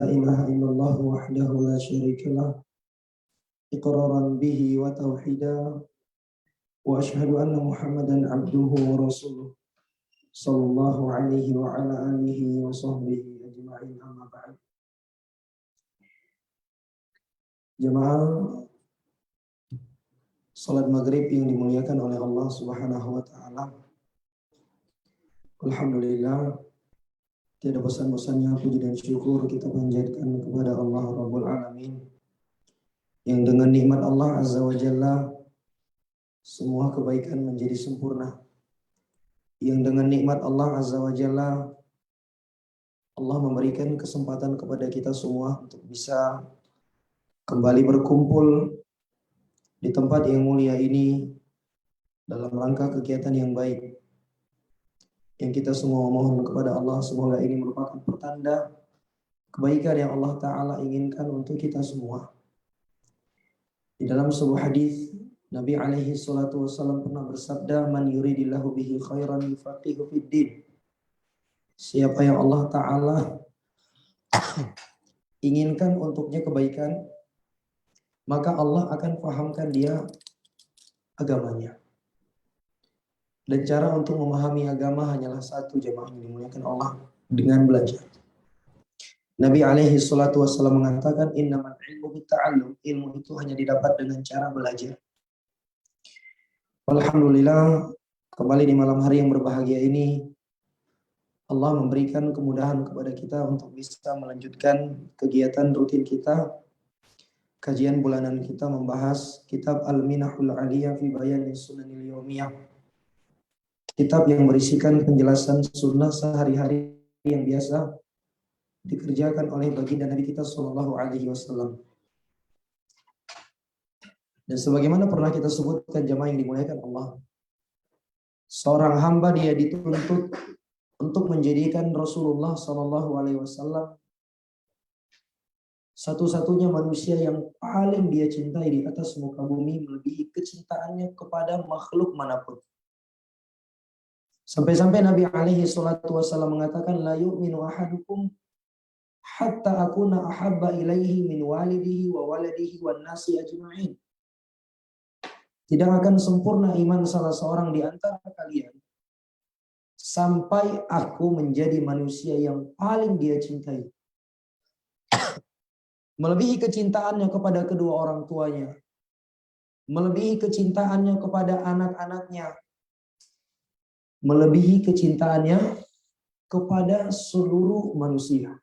إله إلا الله وحده لا شريك له إقرارا به وتوحيدا وأشهد أن محمدا عبده ورسوله صلى الله عليه وعلى آله وصحبه أجمعين أما بعد. Jemaah salat maghrib yang dimuliakan oleh Allah Subhanahu wa taala. Alhamdulillah, tiada bosan-bosannya puji dan syukur kita panjatkan kepada Allah Rabbul Alamin, yang dengan nikmat Allah Azza wa Jalla semua kebaikan menjadi sempurna. Yang dengan nikmat Allah Azza wa Jalla Allah memberikan kesempatan kepada kita semua untuk bisa kembali berkumpul di tempat yang mulia ini dalam rangka kegiatan yang baik. Yang kita semua mohon kepada Allah semoga ini merupakan pertanda kebaikan yang Allah Ta'ala inginkan untuk kita semua. Di dalam sebuah hadis Nabi alaihi salatu wassalam pernah bersabda, man yuridillahu bihi khairan yufaqihu fid din. Siapa yang Allah Ta'ala inginkan untuknya kebaikan, maka Allah akan fahamkan dia agamanya. Dan cara untuk memahami agama hanyalah satu, jemaah yang dimuliakan Allah, dengan belajar. Nabi alaihi salatu wassalam mengatakan, innamal ilmu bitta'allum, ilmu itu hanya didapat dengan cara belajar. Alhamdulillah, kembali di malam hari yang berbahagia ini, Allah memberikan kemudahan kepada kita untuk bisa melanjutkan kegiatan rutin kita. Kajian bulanan kita membahas kitab Al-Minahul Aliyah fi Bayani Sunanil Yawmiyah. Kitab yang berisikan penjelasan sunnah sehari-hari yang biasa dikerjakan oleh baginda Nabi kita Sallallahu Alaihi Wasallam. Dan sebagaimana pernah kita sebutkan jemaah yang dimuliakan Allah, seorang hamba dia dituntut untuk menjadikan Rasulullah Sallallahu Alaihi Wasallam satu-satunya manusia yang paling dia cintai di atas muka bumi, melebihi kecintaannya kepada makhluk manapun. Sampai-sampai Nabi alaihi salatu wasallam mengatakan, la yu'minu ahadukum hatta akuna ahabba ilaihi min walidihi wa waladihi wan nasi ajma'in. Tidak akan sempurna iman salah seorang di antara kalian sampai aku menjadi manusia yang paling dia cintai, melebihi kecintaannya kepada kedua orang tuanya, melebihi kecintaannya kepada anak-anaknya, melebihi kecintaannya kepada seluruh manusia.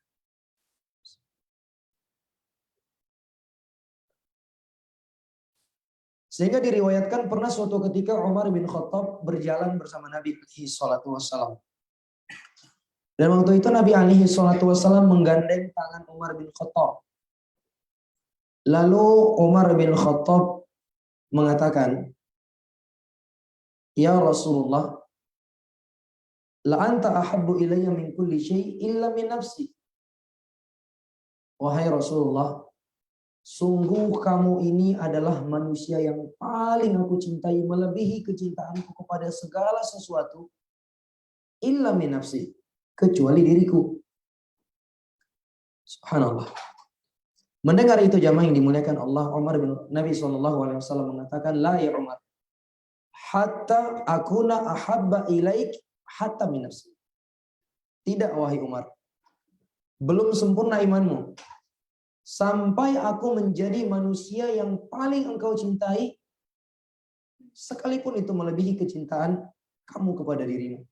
Sehingga diriwayatkan pernah suatu ketika Umar bin Khattab berjalan bersama Nabi alaihi salatu wassalam. Dan waktu itu Nabi alaihi salatu wassalam menggandeng tangan Umar bin Khattab. Lalu Umar bin Khattab mengatakan, ya Rasulullah, la anta ahabbu ilayya min kulli syai' illa min nafsi. Wahai Rasulullah, sungguh kamu ini adalah manusia yang paling aku cintai, melebihi kecintaanku kepada segala sesuatu, illa min nafsi, kecuali diriku. Subhanallah. Mendengar itu jamaah yang dimuliakan Allah, Nabi SAW mengatakan, la ya Umar, hatta akuna ahabba ilaik hatta min nafsi. Tidak wahai Umar, belum sempurna imanmu sampai aku menjadi manusia yang paling engkau cintai, sekalipun itu melebihi kecintaan kamu kepada dirimu.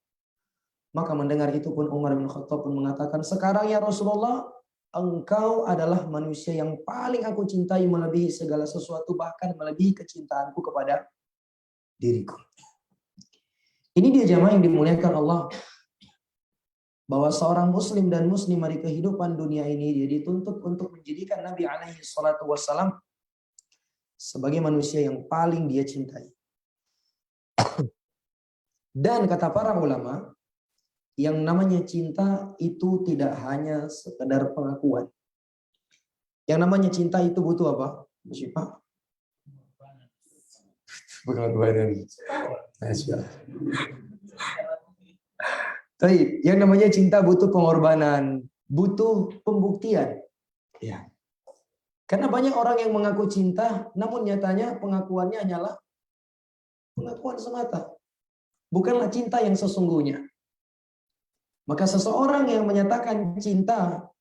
Maka mendengar itu pun Umar bin Khattab pun mengatakan, sekarang ya Rasulullah, engkau adalah manusia yang paling aku cintai melebihi segala sesuatu, bahkan melebihi kecintaanku kepada diriku. Ini dia jamaah yang dimuliakan Allah, bahwa seorang muslim dan muslimah di kehidupan dunia ini dia dituntut untuk menjadikan Nabi alaihi salatu wassalam sebagai manusia yang paling dia cintai. Dan kata para ulama, yang namanya cinta itu tidak hanya sekedar pengakuan. Yang namanya cinta itu butuh apa? Siapa? Pengorbanan. Yang namanya cinta butuh pengorbanan, butuh pembuktian. Ya. Karena banyak orang yang mengaku cinta, namun nyatanya pengakuannya hanyalah pengakuan semata. Bukanlah cinta yang sesungguhnya. Maka seseorang yang menyatakan cinta,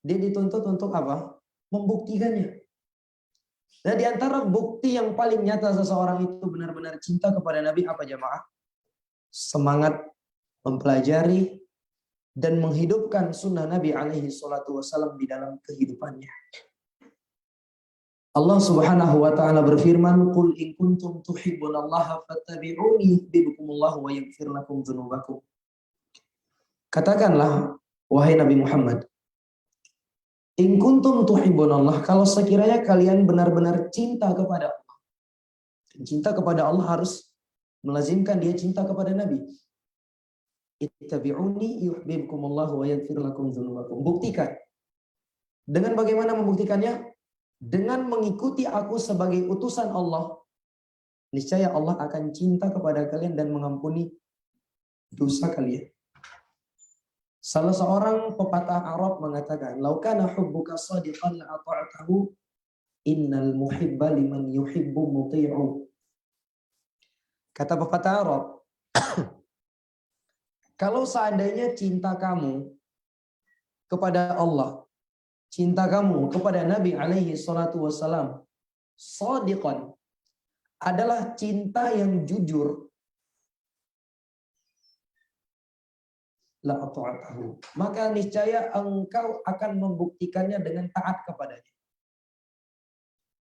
dia dituntut untuk apa? Membuktikannya. Dan di antara bukti yang paling nyata seseorang itu benar-benar cinta kepada Nabi apa jamaah? Semangat mempelajari dan menghidupkan sunnah Nabi alaihi salatu wasallam di dalam kehidupannya. Allah Subhanahu wa taala berfirman, "Qul in kuntum tuhibbunallaha fattabi'uni yuhibbukumullahu wa yaghfir lakum dzunubakum." Katakanlah wahai Nabi Muhammad, in kuntum tuhibbunallah, kalau sekiranya kalian benar-benar cinta kepada Allah. Cinta kepada Allah harus melazimkan dia cinta kepada Nabi. Ittabi'uni yuhibbukumullahu wa yaghfir lakum dzunubakum. Buktikan. Dengan bagaimana membuktikannya? Dengan mengikuti aku sebagai utusan Allah, niscaya Allah akan cinta kepada kalian dan mengampuni dosa kalian. Salah seorang pepatah Arab mengatakan, "Lau kana hubbuka shadiqan la ata'tahu, innal muhibba liman yuhibbu muti'u." Kata pepatah Arab, kalau seandainya cinta kamu kepada Allah, cinta kamu kepada Nabi alaihi salatu wassalam shadiqan, adalah cinta yang jujur, la ata'tahu, maka niscaya engkau akan membuktikannya dengan taat kepadanya.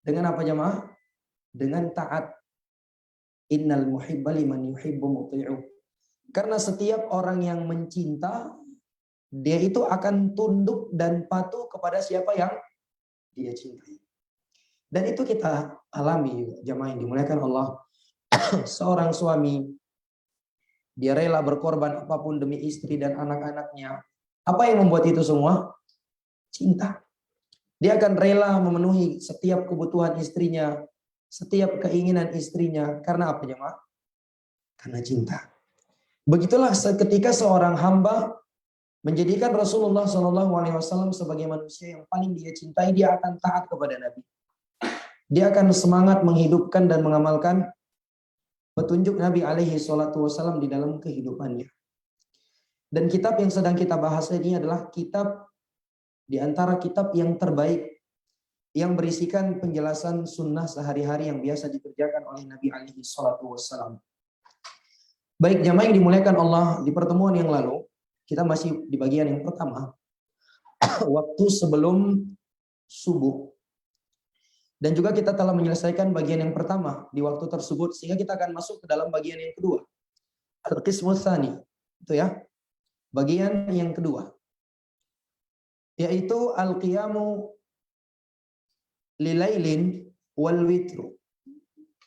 Dengan apa jemaah? Dengan taat. Innal muhibba liman yuhibbu muti'u. Karena setiap orang yang mencinta, dia itu akan tunduk dan patuh kepada siapa yang dia cintai. Dan itu kita alami jemaah yang dimuliakan Allah. Seorang suami, dia rela berkorban apapun demi istri dan anak-anaknya. Apa yang membuat itu semua? Cinta. Dia akan rela memenuhi setiap kebutuhan istrinya, setiap keinginan istrinya. Karena apa jemaah? Karena cinta. Begitulah ketika seorang hamba menjadikan Rasulullah SAW sebagai manusia yang paling dia cintai, dia akan taat kepada Nabi. Dia akan semangat menghidupkan dan mengamalkan petunjuk Nabi alaihi salatu wasallam di dalam kehidupannya. Dan kitab yang sedang kita bahas ini adalah kitab di antara kitab yang terbaik, yang berisikan penjelasan sunnah sehari-hari yang biasa dikerjakan oleh Nabi alaihi salatu wasallam. Baik jamaah yang dimuliakan Allah, di pertemuan yang lalu kita masih di bagian yang pertama, waktu sebelum subuh. Dan juga kita telah menyelesaikan bagian yang pertama di waktu tersebut, sehingga kita akan masuk ke dalam bagian yang kedua. Al-Qismus Tsani, itu ya. Bagian yang kedua, yaitu al-qiyamu lilailin wal witru.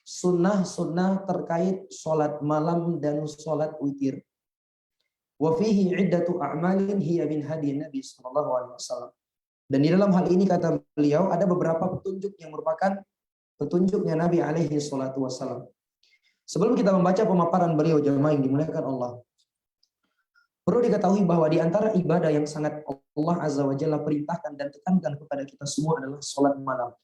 Sunnah-sunnah terkait sholat malam dan sholat witir. Wa fihi iddatu a'malin hiya min hadi Nabi sallallahu alaihi wasallam. Dan di dalam hal ini kata beliau ada beberapa petunjuk yang merupakan petunjuknya Nabi alaihi salatu wasallam. Sebelum kita membaca pemaparan beliau jemaah yang dimuliakan Allah, perlu diketahui bahwa di antara ibadah yang sangat Allah azza wa jalla perintahkan dan tekankan kepada kita semua adalah sholat malam.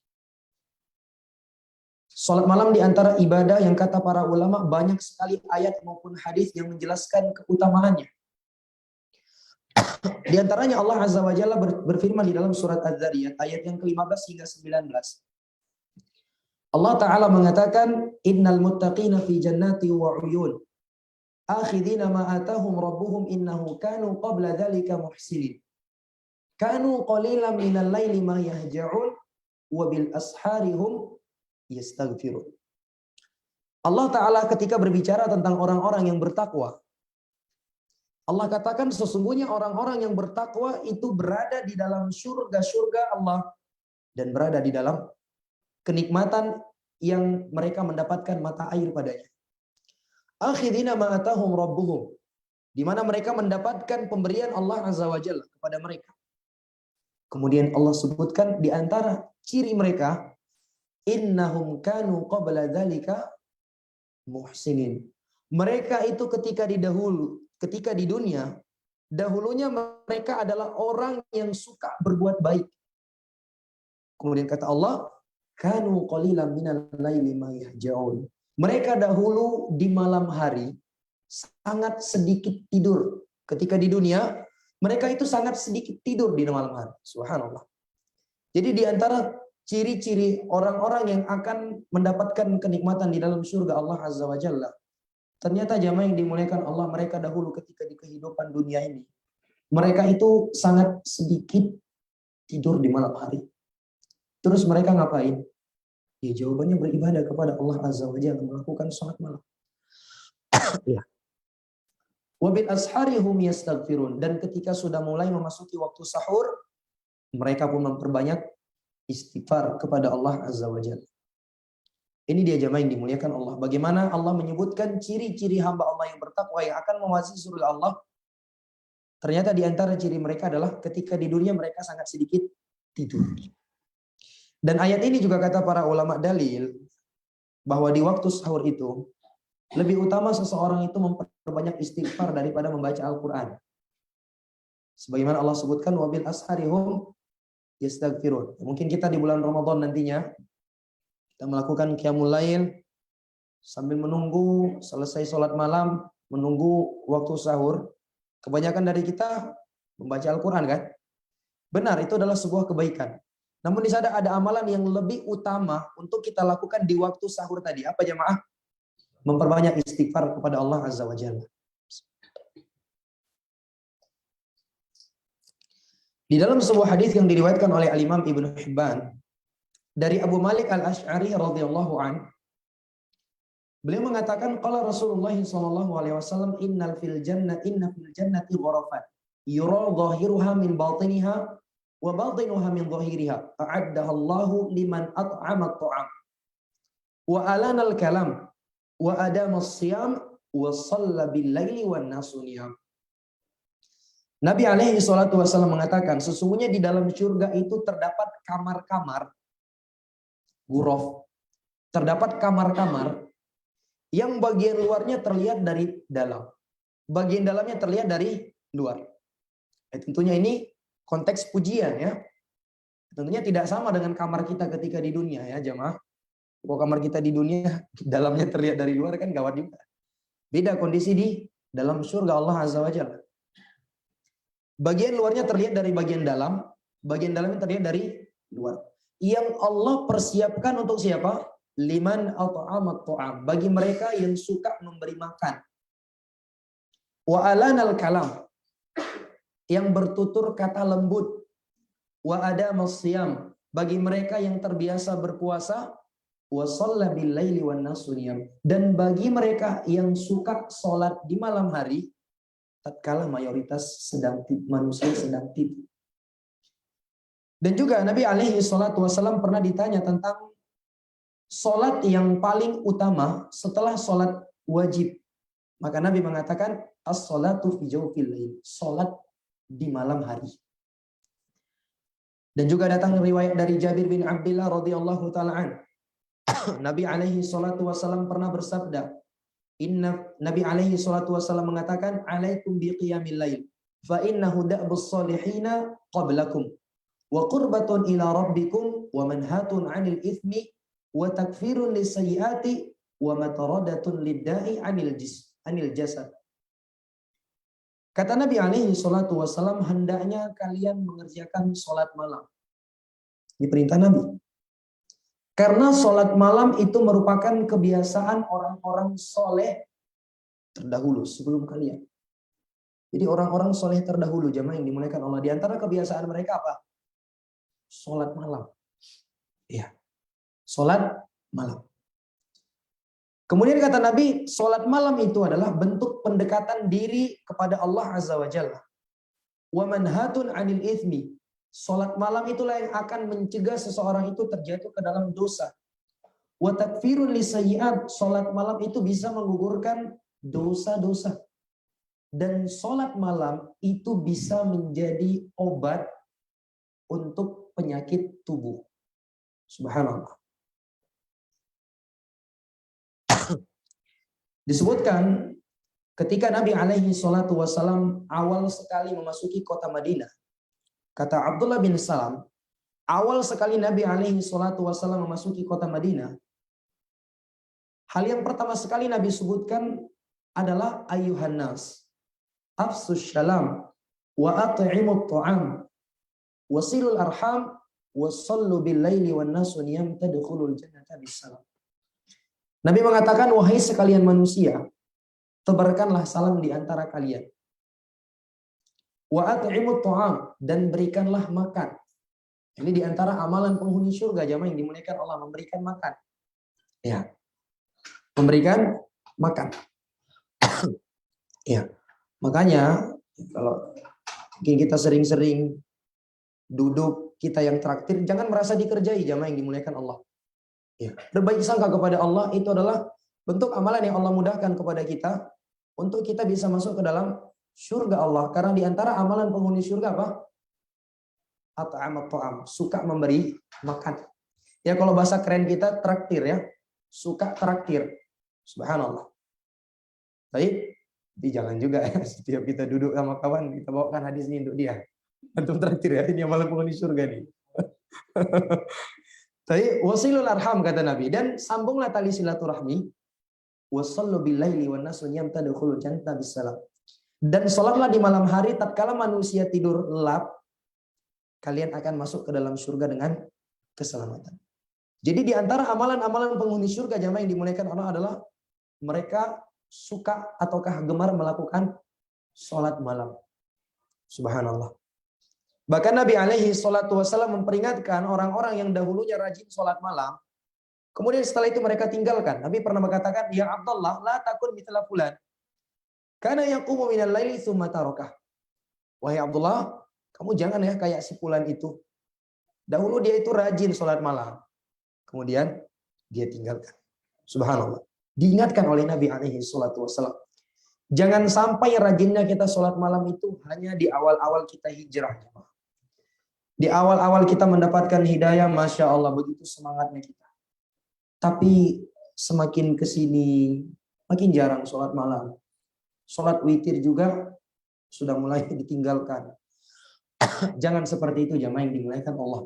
Sholat malam di antara ibadah yang kata para ulama banyak sekali ayat maupun hadis yang menjelaskan keutamaannya. Di antaranya Allah Azza wa Jalla berfirman di dalam surat Az-Zariyat ayat yang ke-15 hingga 19. Allah Ta'ala mengatakan, Innal muttaqina fi jannati wa uyun, akhidina ma atahum rabbuhum innahu kanu qabla dhalika muhsinin. Kanu qalilan minal laili ma yahja'un, wa bil asharihum yastaghfirun. Allah Ta'ala ketika berbicara tentang orang-orang yang bertakwa, Allah katakan sesungguhnya orang-orang yang bertakwa itu berada di dalam surga-surga Allah dan berada di dalam kenikmatan yang mereka mendapatkan mata air padanya. Akhidina ma atahum rabbuhum, di mana mereka mendapatkan pemberian Allah Azza wa Jalla kepada mereka. Kemudian Allah sebutkan di antara ciri mereka, innahum kanu qabla dzalika muhsinin. Mereka itu ketika di dunia, dahulunya mereka adalah orang yang suka berbuat baik. Kemudian kata Allah, kanu qalilan minal laili ma yahja'un. Mereka dahulu di malam hari sangat sedikit tidur. Ketika di dunia, mereka itu sangat sedikit tidur di malam hari. Subhanallah. Jadi di antara ciri-ciri orang-orang yang akan mendapatkan kenikmatan di dalam surga Allah Azza wa Jalla, ternyata jamaah yang dimuliakan Allah, mereka dahulu ketika di kehidupan dunia ini, mereka itu sangat sedikit tidur di malam hari. Terus mereka ngapain? Ya jawabannya beribadah kepada Allah Azza wa Jalla, melakukan salat malam. Ya. Wabil asharihum yastaghfirun, dan ketika sudah mulai memasuki waktu sahur, mereka pun memperbanyak istighfar kepada Allah Azza wa Jalla. Ini dia jamaah yang dimuliakan Allah. Bagaimana Allah menyebutkan ciri-ciri hamba Allah yang bertakwa yang akan memasuki surga Allah. Ternyata di antara ciri mereka adalah ketika di dunia mereka sangat sedikit tidur. Dan ayat ini juga kata para ulama dalil bahwa di waktu sahur itu lebih utama seseorang itu memperbanyak istighfar daripada membaca Al-Quran. Sebagaimana Allah sebutkan wabil asharihum yastaghfirun. Mungkin kita di bulan Ramadan nantinya kita melakukan qiyamul lail sambil menunggu selesai sholat malam, menunggu waktu sahur. Kebanyakan dari kita membaca Al-Quran kan? Benar, itu adalah sebuah kebaikan. Namun di sana ada amalan yang lebih utama untuk kita lakukan di waktu sahur tadi. Apa jemaah? Memperbanyak istighfar kepada Allah Azza wa Jalla. Di dalam sebuah hadis yang diriwayatkan oleh Al-Imam Ibnu Hibban dari Abu Malik Al-Asy'ari radhiyallahu an, beliau mengatakan qala Rasulullah sallallahu alaihi wasallam inna fil jannati ghurafat yura dhahiruha min batiniha wa batinuha min dhahiriha a'addaha Allahu liman at'ama at-ta'am wa alana al-kalam wa adama as-siyam wa shalla bil-laili wan nasu niyam. Nabi alaihi salatu wasallam mengatakan sesungguhnya di dalam surga itu terdapat kamar-kamar ghuraf, terdapat kamar-kamar yang bagian luarnya terlihat dari dalam, bagian dalamnya terlihat dari luar. Tentunya ini konteks pujian ya. Tentunya tidak sama dengan kamar kita ketika di dunia ya jemaah. Kalau kamar kita di dunia dalamnya terlihat dari luar kan gawat juga. Beda kondisi di dalam surga Allah Azza wa Jalla. Bagian luarnya terlihat dari bagian dalamnya terlihat dari luar. Yang Allah persiapkan untuk siapa? Liman at'amat ta'am, bagi mereka yang suka memberi makan. Wa alanal kalam, yang bertutur kata lembut. Wa adamas siyam, bagi mereka yang terbiasa berpuasa. Wa shalla bil laili wan nasu niyam, dan bagi mereka yang suka salat di malam hari tatkala mayoritas manusia sedang tidur. Dan juga Nabi alaihi salatu wasallam pernah ditanya tentang salat yang paling utama setelah salat wajib. Maka Nabi mengatakan as-salatu fi jawfil lail, salat di malam hari. Dan juga datang riwayat dari Jabir bin Abdullah radhiyallahu taala an. Nabi alaihi salatu wasallam pernah bersabda, Nabi alaihi salatu wasallam mengatakan alaikum biqiyamil lail fa innahu da'bus salihina qablakum wa qurbatun ila rabbikum wa manhatun 'anil itsmi wa takfirun lisayyiati wa mataradatun lidda'i 'anil jasad. Kata Nabi alaihi salatu wasallam, hendaknya kalian mengerjakan salat malam. Ini perintah Nabi. Karena salat malam itu merupakan kebiasaan orang-orang soleh terdahulu sebelum kalian. Jadi orang-orang soleh terdahulu jamaah yang dimuliakan Allah, di antara kebiasaan mereka apa? Salat malam. Iya. Salat malam. Kemudian kata Nabi, salat malam itu adalah bentuk pendekatan diri kepada Allah Azza wa Jalla. Wa manhatun 'anil itsmi. Salat malam itulah yang akan mencegah seseorang itu terjatuh ke dalam dosa. Wa takfirun lisayyi'at. Salat malam itu bisa menggugurkan dosa-dosa. Dan salat malam itu bisa menjadi obat untuk penyakit tubuh. Subhanallah. Disebutkan ketika Nabi alaihi salatu wasallam awal sekali memasuki kota Madinah, kata Abdullah bin Salam, Awal sekali Nabi alaihi salatu wasallam memasuki kota Madinah, hal yang pertama sekali Nabi sebutkan adalah ayuhan nas, afsus salam wa at'imut ta'am wasilul arham wasallu bil laili wan nasu niyam tadkhulul jannata bisalam. Nabi mengatakan, wahai sekalian manusia, tebarkanlah salam di antara kalian. Wa at'imut ta'am, dan berikanlah makan. Ini di antara amalan penghuni surga jamaah yang dimuliakan Allah, memberikan makan. Ya. Memberikan makan. Ya. Makanya kalau kita sering-sering duduk, kita yang traktir, jangan merasa dikerjai jamaah yang dimuliakan Allah. Ya. Berbaik sangka kepada Allah itu adalah bentuk amalan yang Allah mudahkan kepada kita untuk kita bisa masuk ke dalam surga Allah. Karena di antara amalan penghuni surga apa? At'amat ta'am, suka memberi makan. Ya kalau bahasa keren kita traktir ya, suka traktir. Subhanallah. Baik, tapi jangan juga ya, setiap kita duduk sama kawan kita bawakan hadis ini untuk dia. Antum traktir ya, ini amalan penghuni surga nih. Tapi wasilul arham kata Nabi, dan sambunglah tali silaturahmi. Wasallu bil laili wan nasu yamtadkhulul jannata bisalam. Dan salatlah di malam hari tatkala manusia tidur lelap, kalian akan masuk ke dalam surga dengan keselamatan. Jadi di antara amalan-amalan penghuni surga jamaah yang dimuliakan Allah adalah mereka suka ataukah gemar melakukan sholat malam. Subhanallah. Bahkan Nabi alaihi salatu wasallam memperingatkan orang-orang yang dahulunya rajin sholat malam, kemudian setelah itu mereka tinggalkan. Nabi pernah mengatakan, ya Abdullah, la takun mithla fulan, kana yaqumu minal laili tsumma tarakah. Wahai Abdullah, kamu jangan ya kayak si fulan itu. Dahulu dia itu rajin sholat malam, kemudian dia tinggalkan. Subhanallah. Diingatkan oleh Nabi alaihi salatu wasallam. Jangan sampai rajinnya kita sholat malam itu hanya di awal-awal kita hijrah. Di awal-awal kita mendapatkan hidayah, Masya Allah, begitu semangatnya kita. Tapi semakin kesini, makin jarang sholat malam. Sholat witir juga sudah mulai ditinggalkan. Jangan seperti itu jamaah yang dimuliakan Allah.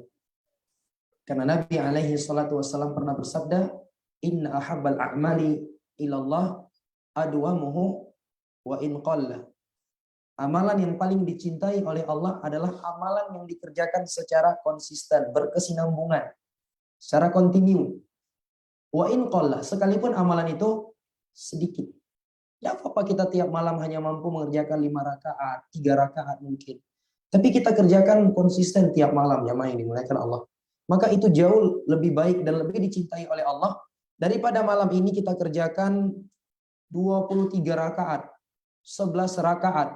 Karena Nabi alaihi salatu wasallam pernah bersabda, inna ahabbal a'mali ilallah adwamuhu wa in qalla. Amalan yang paling dicintai oleh Allah adalah amalan yang dikerjakan secara konsisten, berkesinambungan, secara kontinu. Wa in qalla, sekalipun amalan itu sedikit. Ya apa kita tiap malam hanya mampu mengerjakan 5 rakaat, 3 rakaat mungkin. Tapi kita kerjakan konsisten tiap malam, jamaah yang dimuliakan Allah. Maka itu jauh lebih baik dan lebih dicintai oleh Allah daripada malam ini kita kerjakan 23 rakaat, 11 rakaat,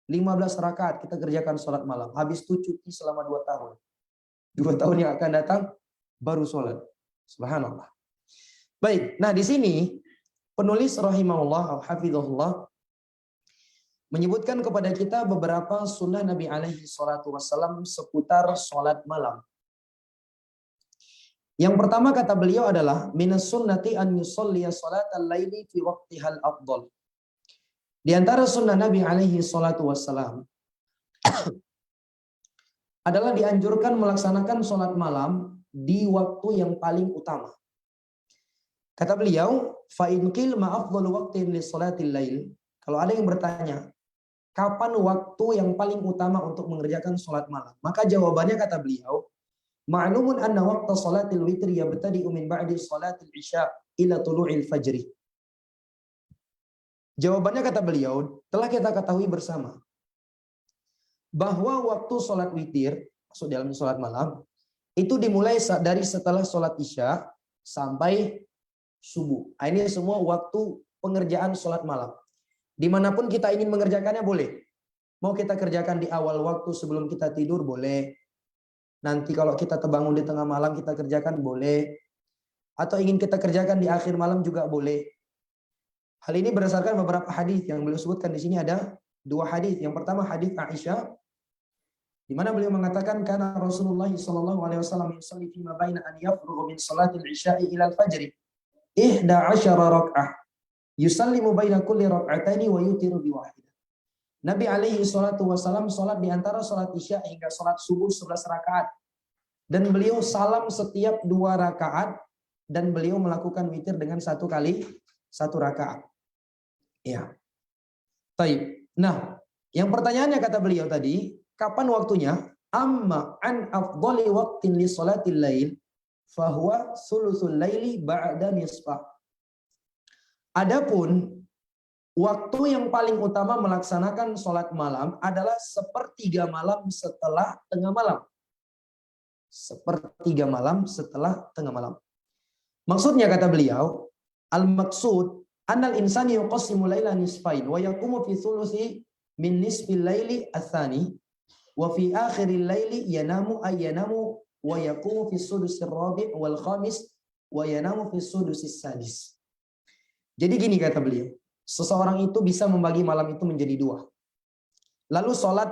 15 rakaat kita kerjakan sholat malam. Habis itu cuti selama 2 tahun. 2 tahun yang akan datang baru sholat. Subhanallah. Baik, nah di sini penulis rahimahullah hafizahullah menyebutkan kepada kita beberapa sunnah Nabi alaihi salatu wasallam seputar sholat malam. Yang pertama kata beliau adalah minas sunnati an yusalliya salatal laili fi waqtihal afdal. Di antara sunnah Nabi alaihi salatu wassalam adalah dianjurkan melaksanakan sholat malam di waktu yang paling utama. Kata beliau, fa in qil ma afdalu waqtin li salatil lail. Kalau ada yang bertanya, kapan waktu yang paling utama untuk mengerjakan sholat malam? Maka jawabannya kata beliau, ma'lumun anna waqta salatil witri yabtadi'u min ba'di salatil isya ila tulu'il fajri. Jawabannya kata beliau, telah kita ketahui bersama bahwa waktu sholat witir, maksud dalam sholat malam, itu dimulai dari setelah sholat isya sampai subuh. Ini semua waktu pengerjaan sholat malam. Dimanapun kita ingin mengerjakannya boleh. Mau kita kerjakan di awal waktu sebelum kita tidur boleh. Nanti kalau kita terbangun di tengah malam kita kerjakan boleh. Atau ingin kita kerjakan di akhir malam juga boleh. Hal ini berdasarkan beberapa hadis yang beliau sebutkan di sini ada 2 hadis. Yang pertama hadis Aisyah di mana beliau mengatakan karena Rasulullah sallallahu alaihi wasallam yusalli fi ma baina an yafrugha min salatil isya'i ila al-fajr 11 rak'ah yusallimu baina kulli rak'ataini wa yutiru bi wahidah. Nabi alaihi salatu wasallam salat di antara salat isya hingga salat subuh 11 rakaat. Dan beliau salam setiap 2 rakaat. Dan beliau melakukan witir dengan 1 rakaat. Ya. Taib. Nah, yang pertanyaannya kata beliau tadi, kapan waktunya? Amma an afdali waqtin li salatil lail fahuwa sulusul laili ba'da nisfah. Adapun waktu yang paling utama melaksanakan sholat malam adalah 1/3 malam setelah tengah malam. 1/3 malam setelah tengah malam. Maksudnya kata beliau, al-maksud annal insani yuqassimu laila nisfain wa yaqumu fi thuluthi min nisfil laili ats-tsani wa fi akhiril laili yanamu wa yaqumu fi sudusir rabi' wal khamis wa yanamu fi sudusis sadis. Jadi gini kata beliau, seseorang itu bisa membagi malam itu menjadi 2. Lalu sholat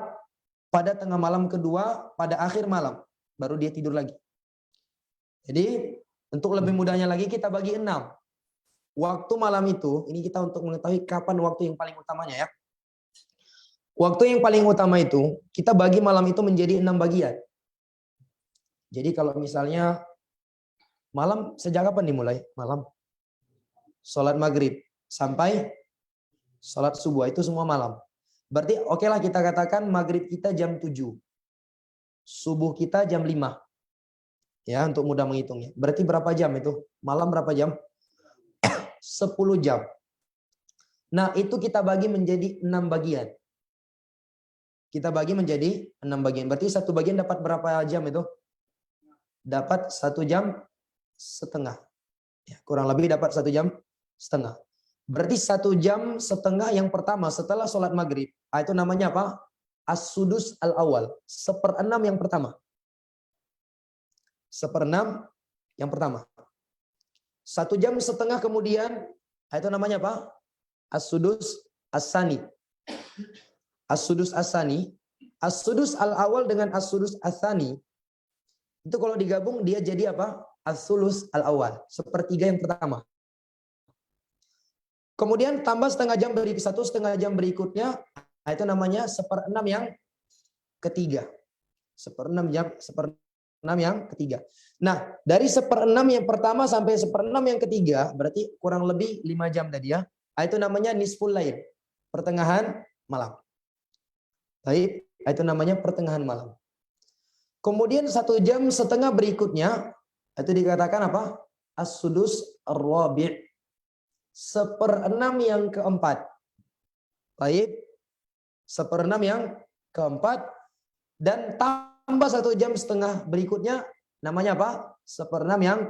pada tengah malam kedua, pada akhir malam. Baru dia tidur lagi. Jadi untuk lebih mudahnya lagi kita bagi 6. Waktu malam itu, ini kita untuk mengetahui kapan waktu yang paling utamanya ya. Waktu yang paling utama itu, kita bagi malam itu menjadi 6 bagian. Jadi kalau misalnya malam sejak kapan dimulai? Malam. Sholat maghrib sampai sholat subuh itu semua malam. Berarti oke lah kita katakan maghrib kita jam 7. Subuh kita jam 5. Ya, untuk mudah menghitungnya. Berarti berapa jam itu? Malam berapa jam? 10 jam. Nah, itu kita bagi menjadi 6 bagian. Kita bagi menjadi 6 bagian. Berarti satu bagian dapat berapa jam itu? Dapat 1 jam setengah. Ya, kurang lebih dapat 1 jam setengah. Berarti 1 jam setengah yang pertama setelah sholat maghrib. Itu namanya apa? As-sudus al-awal. 1/6 yang pertama. 1/6 yang pertama. 1 jam setengah kemudian, itu namanya apa? As-sudus as-sani. As-sudus as-sani. As-sudus al-awal dengan as-sudus as-sani. Itu kalau digabung dia jadi apa? As-sulus al-awal. 1/3 yang pertama. Kemudian tambah setengah jam 1/2 jam berikutnya, itu namanya 1/6 yang ketiga. 1/6 yang ketiga. Nah, dari 1/6 yang pertama sampai 1/6 yang ketiga, berarti kurang lebih 5 jam tadi ya. Itu namanya nisful lail, pertengahan malam. Baik, itu namanya pertengahan malam. Kemudian 1 jam setengah berikutnya, itu dikatakan apa? As-sudus ar-rabi'. 1/6 yang keempat. Baik. 1/6 yang keempat. Dan tambah 1 jam setengah berikutnya. Namanya apa? 1/6 yang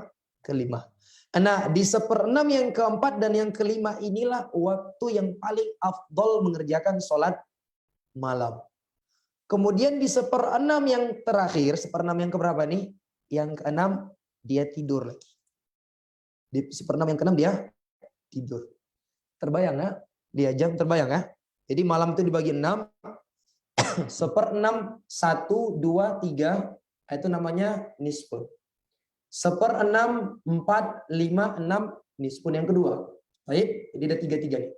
kelima. Nah, di 1/6 yang keempat dan yang kelima inilah waktu yang paling afdol mengerjakan sholat malam. Kemudian di 1/6 yang terakhir, 1/6 yang keberapa nih? Yang ke-6 dia tidur lagi. Di 1/6 yang ke-6 dia tidur. Terbayang ya? Dia jam terbayang ya? Jadi malam itu dibagi 6. 1/6, 1, 2, 3. Itu namanya nisfun. 1/6, 4, 5, 6. Nisfun yang kedua. Baik, jadi ada 3 nih.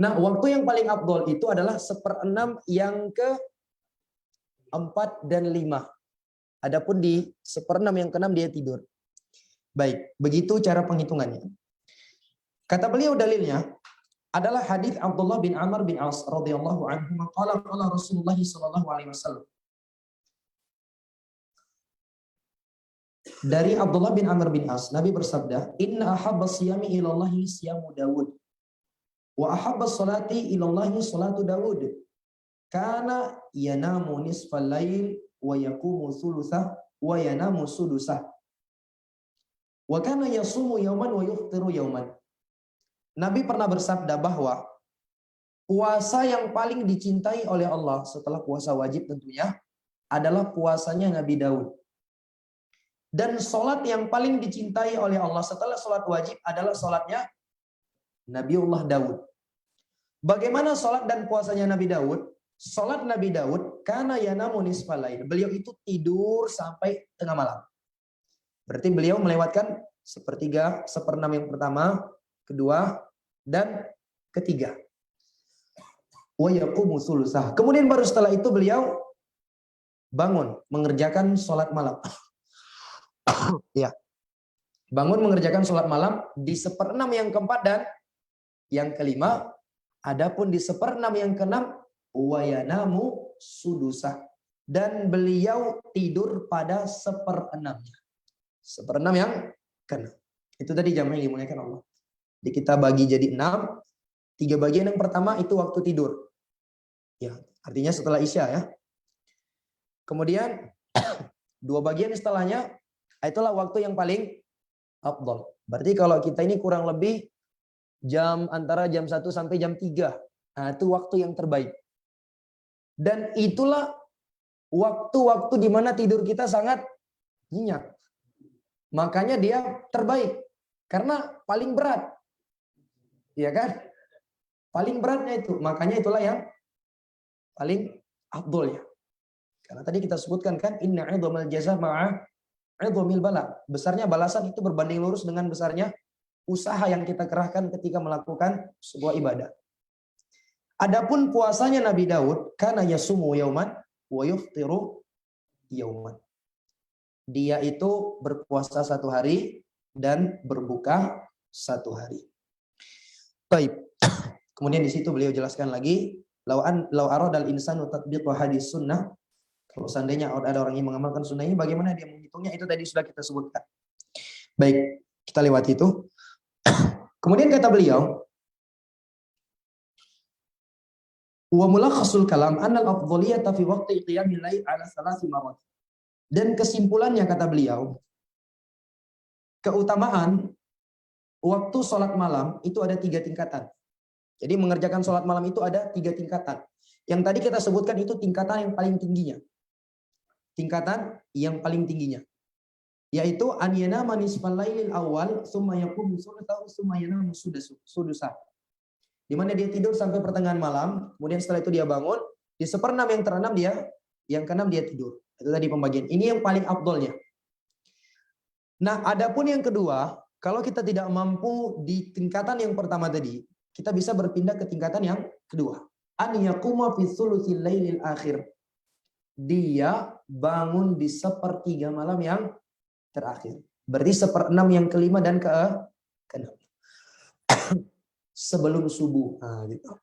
Nah, waktu yang paling afdol itu adalah 1/6 yang ke-4 dan 5. Adapun di 1/6 yang ke-6 dia tidur. Baik, begitu cara penghitungannya. Kata beliau dalilnya adalah hadis Abdullah bin Amr bin As radhiyallahu anhu qala Rasulullah sallallahu alaihi wasallam. Dari Abdullah bin Amr bin As, Nabi bersabda, "Inna ahabba siyami ila Allah siyamu Daud wa ahabba salati ila Allah salatu Daud. Kana yanamu nisfal lail wa yaqumu thuluthah wa yanamu sudusah. Wa kana yasumu yawman wa yuftiru yawman." Nabi pernah bersabda bahwa puasa yang paling dicintai oleh Allah setelah puasa wajib tentunya adalah puasanya Nabi Daud. Dan sholat yang paling dicintai oleh Allah setelah sholat wajib adalah sholatnya Nabiullah Daud. Bagaimana sholat dan puasanya Nabi Daud? Sholat Nabi Daud, kana yanamu nisfal lail. Beliau itu tidur sampai tengah malam. Berarti beliau melewatkan 1/3, 1/6 yang pertama, kedua, dan ketiga. Wa yaqumu sulusah. Kemudian baru setelah itu beliau bangun mengerjakan sholat malam. Ya, bangun mengerjakan sholat malam di 1/6 yang keempat dan yang kelima. Adapun di 1/6 yang keenam, wayanamu sudusah, dan beliau tidur pada 1/6-nya. 1/6 yang keenam. Itu tadi jam yang dimuliakan Allah. Jadi kita bagi jadi 6. 3 bagian yang pertama itu waktu tidur. Ya, artinya setelah Isya ya. Kemudian 2 bagian setelahnya itulah waktu yang paling afdal. Berarti kalau kita ini kurang lebih antara jam 1 sampai jam 3. Nah, itu waktu yang terbaik. Dan itulah waktu-waktu di mana tidur kita sangat nyenyak. Makanya dia terbaik. Karena paling berat. Iya kan? Paling beratnya itu. Makanya itulah yang paling afdal ya. Karena tadi kita sebutkan kan, inna 'idhamal jaza ma'a 'idhamil bala. Besarnya balasan itu berbanding lurus dengan besarnya usaha yang kita kerahkan ketika melakukan sebuah ibadah. Adapun puasanya Nabi Daud, kana yasumu yauman wa yuftiru yauman. Dia itu berpuasa 1 hari dan berbuka 1 hari. Baik. Kemudian di situ beliau jelaskan lagi, lau aradal insanu tatbiqa hadis sunnah. Kalau seandainya ada orang yang mengamalkan sunnah ini, bagaimana dia menghitungnya? Itu tadi sudah kita sebutkan. Baik, kita lewati itu. Kemudian kata beliau, wa mulakhasul kalam annal afdhaliyata fi waqti qiyamil lail ala 3 marat. Dan kesimpulannya kata beliau, keutamaan waktu sholat malam itu ada 3 tingkatan. Jadi mengerjakan sholat malam itu ada 3 tingkatan. Yang tadi kita sebutkan itu tingkatan yang paling tingginya. Tingkatan yang paling tingginya. Yaitu an yanama nisfal lailil awal thumma yaqumu sulatahu thumma yanamu sudusah. Di mana dia tidur sampai pertengahan malam, kemudian setelah itu dia bangun, di 1/6 yang terenam yang keenam dia tidur. Itu tadi pembagian. Ini yang paling afdolnya. Nah, adapun yang kedua, kalau kita tidak mampu di tingkatan yang pertama tadi, kita bisa berpindah ke tingkatan yang kedua. An yaquma fi thuluthil lailil akhir. Dia bangun di 1/3 malam yang terakhir. Berarti 1/6 yang kelima dan keenam. Sebelum subuh. Nah, gitu.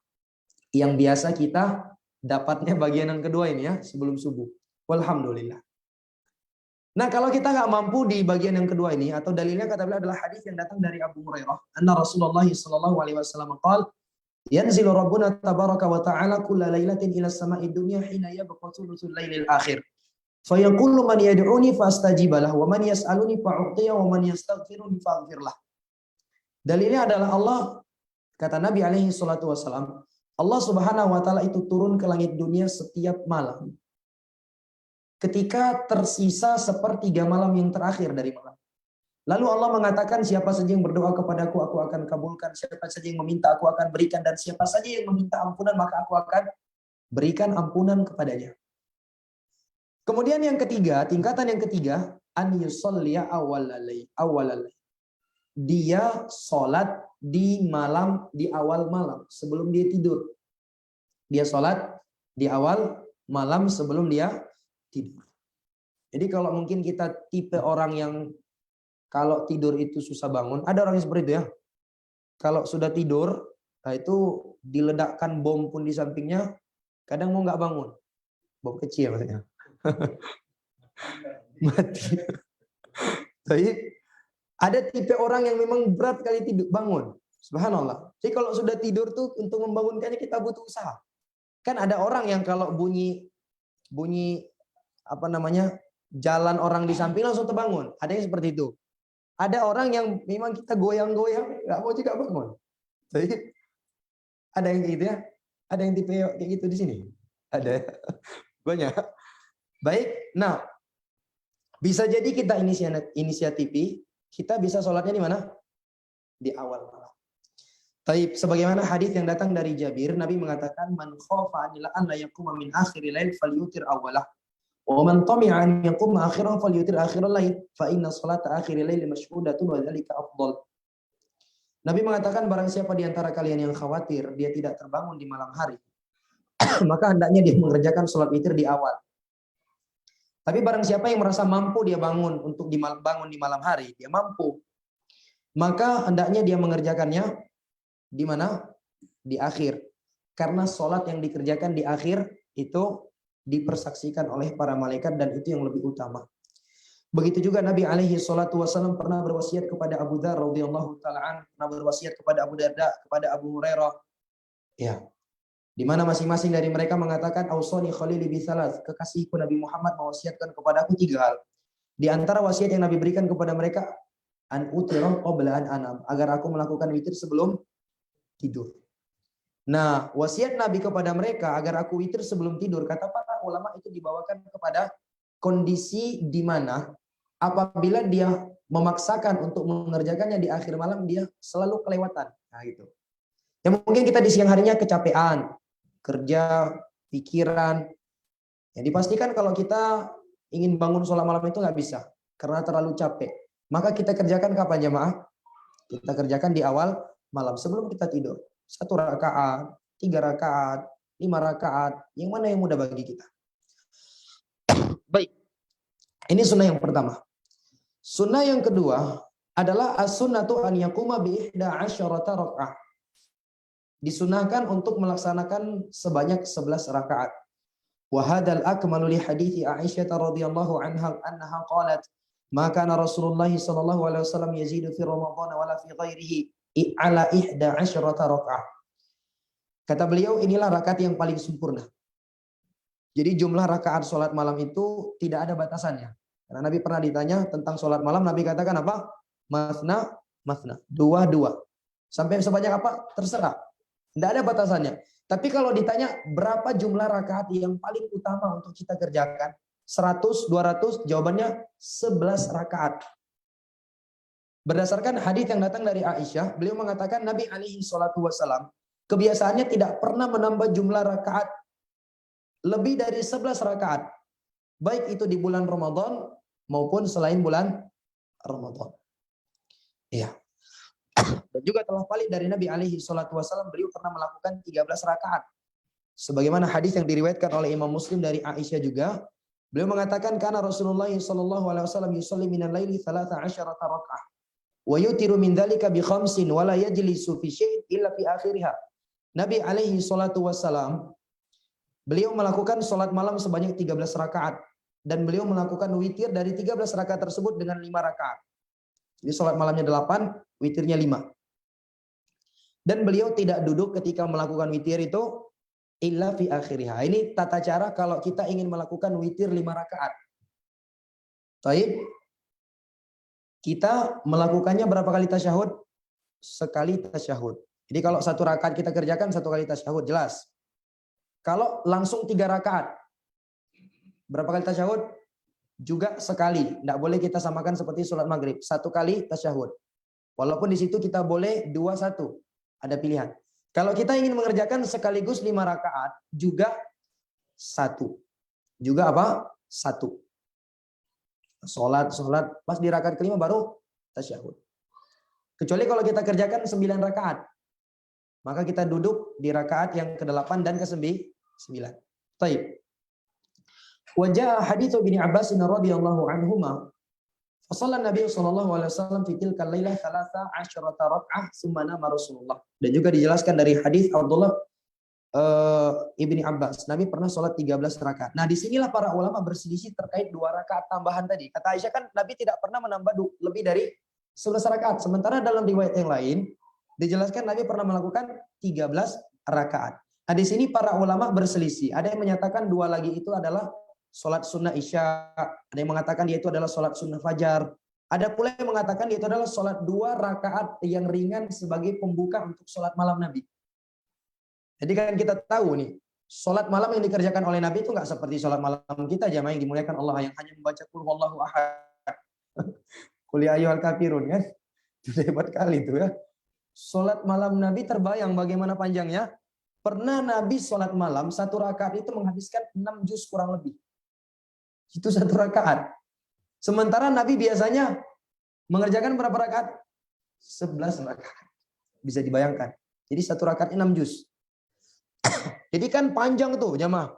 Yang biasa kita dapatnya bagian yang kedua ini ya, sebelum subuh. Walhamdulillah. Nah, kalau kita nggak mampu di bagian yang kedua ini, atau dalilnya kata beliau adalah hadis yang datang dari Abu Hurairah. Anna Rasulullah sallallahu alaihi wasallam qala, yanzilu Rabbuna tabaraka wa ta'ala kulla lailatin ila as-sama'i dunya hina yabqa thuluthul lailil akhir. Fa yaqulu man yad'uni fastajib lahu wa man yas'aluni fa'u'tiya wa man yastaghfiruni fa'ghfir lah. Dalilnya adalah Allah, kata Nabi alaihi salatu wasallam, Allah Subhanahu wa taala itu turun ke langit dunia setiap malam. Ketika tersisa 1/3 malam yang terakhir dari malam. Lalu Allah mengatakan, siapa saja yang berdoa kepadaku, aku akan kabulkan. Siapa saja yang meminta, aku akan berikan. Dan siapa saja yang meminta ampunan, maka aku akan berikan ampunan kepadanya. Kemudian yang ketiga, tingkatan yang ketiga, an yusalliya awwalal. Dia sholat di awal malam, sebelum dia tidur. Dia sholat di awal malam sebelum dia tidur. Jadi kalau mungkin kita tipe orang yang kalau tidur itu susah bangun, ada orang yang seperti itu ya. Kalau sudah tidur, nah itu diledakkan bom pun di sampingnya, kadang mau nggak bangun. Bom kecil maksudnya. Mati. Jadi ada tipe orang yang memang berat kali tidur bangun. Subhanallah. Jadi kalau sudah tidur tuh untuk membangunkannya kita butuh usaha. Kan ada orang yang kalau bunyi jalan orang di samping langsung terbangun. Ada yang seperti itu. Ada orang yang memang kita goyang-goyang nggak mau juga bangun. Jadi ada yang gitu ya. Ada yang tipe kayak gitu di sini. Ada banyak. Baik. Nah, bisa jadi kita inisiatif, kita bisa sholatnya di mana? Di awal malam. Taib, sebagaimana hadis yang datang dari Jabir, Nabi mengatakan, man khafa an la yaquma min akhiril lail falyutir awwalah. Wa man tami'a an yaquma akhiran falyutir akhiral lail fa inna salata akhiril lail mashhudatun wa dzalika afdal. Nabi mengatakan, barang siapa di antara kalian yang khawatir dia tidak terbangun di malam hari, maka hendaknya dia mengerjakan salat witir di awal. Tapi barang siapa yang merasa mampu dia bangun untuk bangun di malam hari, dia mampu. Maka hendaknya dia mengerjakannya di mana? Di akhir. Karena sholat yang dikerjakan di akhir itu dipersaksikan oleh para malaikat dan itu yang lebih utama. Begitu juga Nabi alaihi salatu wasallam pernah berwasiat kepada Abu Dzar radhiyallahu taala pernah berwasiat kepada Abu Darda, kepada Abu Hurairah. Ya. Di mana masing-masing dari mereka mengatakan ausani khalili bisalas, kekasihku Nabi Muhammad mewasiatkan kepada aku 3 hal. Di antara wasiat yang Nabi berikan kepada mereka an utira qabla an anam, agar aku melakukan witir sebelum tidur. Nah, wasiat Nabi kepada mereka agar aku witir sebelum tidur, kata para ulama itu dibawakan kepada kondisi di mana apabila dia memaksakan untuk mengerjakannya di akhir malam, dia selalu kelewatan. Nah, gitu. Ya mungkin kita di siang harinya kecapean, kerja, pikiran. Ya dipastikan kalau kita ingin bangun sholat malam itu nggak bisa karena terlalu capek. Maka kita kerjakan kapan jemaah? Kita kerjakan di awal malam sebelum kita tidur. 1 rakaat, 3 rakaat, 5 rakaat, yang mana yang mudah bagi kita. Baik. Ini sunnah yang pertama. Sunnah yang kedua adalah as-sunnatu an yaquma bi 11 rakaat. Disunahkan untuk melaksanakan sebanyak 11 rakaat. Wa hadzal akmalu li hadithi Aisyah radhiyallahu anha annaha qalat ma kana Rasulullah sallallahu alaihi wasallam yazidu fi Ramadan wala fi ghairihi ala 11 rakaat. Kata beliau, inilah rakaat yang paling sempurna. Jadi jumlah rakaat sholat malam itu tidak ada batasannya. Karena Nabi pernah ditanya tentang sholat malam, Nabi katakan apa? Masna, masna. 2-2. Sampai sebanyak apa? Terserah. Tidak ada batasannya. Tapi kalau ditanya berapa jumlah rakaat yang paling utama untuk kita kerjakan? 100, 200, jawabannya 11 rakaat. Berdasarkan hadis yang datang dari Aisyah, beliau mengatakan Nabi alaihi salatu wasallam kebiasaannya tidak pernah menambah jumlah rakaat lebih dari 11 rakaat. Baik itu di bulan Ramadan maupun selain bulan Ramadan. Iya. Dan juga telah valid dari Nabi alaihi salatu wasallam beliau pernah melakukan 13 rakaat. Sebagaimana hadis yang diriwayatkan oleh Imam Muslim dari Aisyah juga, beliau mengatakan karena Rasulullah sallallahu alaihi wasallam yusalli minal laili 13 rakaat. Wa yutiru min dzalika bi khamsin wa la yajlisu fi syai'in illa fi akhiriha. Nabi alaihi salatu wasallam beliau melakukan salat malam sebanyak 13 rakaat dan beliau melakukan witir dari 13 rakaat tersebut dengan 5 rakaat. Jadi salat malamnya 8, witirnya 5. Dan beliau tidak duduk ketika melakukan witir itu illa fi akhiriha. Ini tata cara kalau kita ingin melakukan witir 5 rakaat. Baik. Kita melakukannya berapa kali tasyahud? Sekali tasyahud. Jadi kalau 1 rakaat kita kerjakan 1 kali tasyahud, jelas. Kalau langsung 3 rakaat, berapa kali tasyahud? Juga sekali. Tidak boleh kita samakan seperti sholat maghrib. 1 kali tasyahud. Walaupun di situ kita boleh 2-1. Ada pilihan. Kalau kita ingin mengerjakan sekaligus 5 rakaat, juga 1. Juga apa? 1. Sholat, pas di rakaat kelima baru tasyahud. Kecuali kalau kita kerjakan 9 rakaat. Maka kita duduk di rakaat yang ke-8 dan ke-9. Baik. Wajah hadits Ibnu Abbas radhiyallahu anhuma. Fasalla Nabi sallallahu alaihi wasallam fi tilkal lailah 13 rakaat tsumma nama Rasulullah. Dan juga dijelaskan dari hadis Abdullah Ibni Abbas, Nabi pernah sholat 13 rakaat. Nah, disinilah para ulama berselisih terkait 2 rakaat tambahan tadi. Kata Aisyah kan Nabi tidak pernah menambah lebih dari 11 rakaat. Sementara dalam riwayat yang lain dijelaskan Nabi pernah melakukan 13 rakaat. Nah, di sini para ulama berselisih. Ada yang menyatakan 2 lagi itu adalah sholat sunnah isya. Ada yang mengatakan dia itu adalah sholat sunnah fajar. Ada pula yang mengatakan dia itu adalah sholat 2 rakaat yang ringan sebagai pembuka untuk sholat malam Nabi. Jadi kan kita tahu nih, sholat malam yang dikerjakan oleh Nabi itu nggak seperti sholat malam kita jamaah yang dimuliakan Allah yang hanya membaca qul huwallahu ahad. Qul ya ayyuhal kafirun kan. Itu hebat kali itu ya. Sholat malam Nabi terbayang bagaimana panjangnya. Pernah Nabi sholat malam 1 rakaat itu menghabiskan 6 juz kurang lebih. Itu 1 rakaat. Sementara Nabi biasanya mengerjakan berapa rakaat? 11 rakaat. Bisa dibayangkan. Jadi 1 rakaat 6 juz. Jadi kan panjang tuh jamaah.